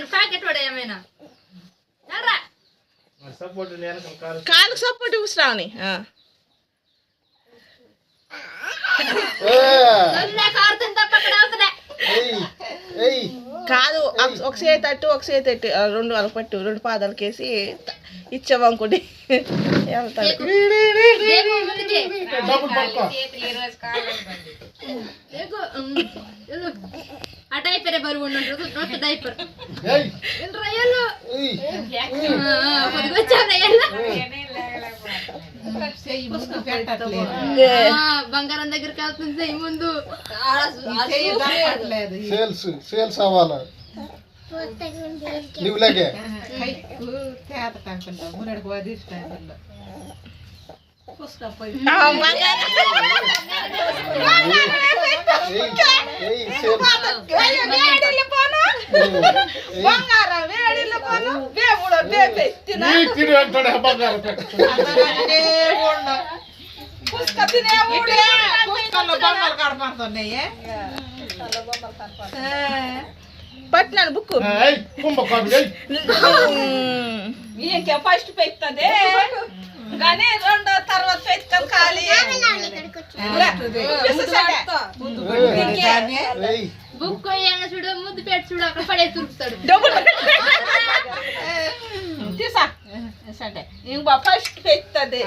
packet పడే ఏమైనా కాలు సపోర్ట్ చూసిరావని కాదు ఒక చేతి అట్టు ఒక చేతి అట్టు రెండు వాళ్ళకి పట్టు రెండు పాదాలకు వేసి ఇచ్చామనుకోండి ఆ డైపరే బరువు ఉన్నట్టు డైపర్ బంగారం దగ్గరికి వెళ్తుంది ముందు సేల్స్ అవ్వాలా నువ్వులాగే పట్టినాను బుక్ ఇంకే ఫస్ట్ పెడుతుంది కానీ రెండో తర్వాత పెడతాం ఖాళీ బుక్ చూడు ముద్దు పెట్టి చూడు అక్కడ పడే చూపుతాడు తీసా ఇంకో ఫస్ట్ పెడుతుంది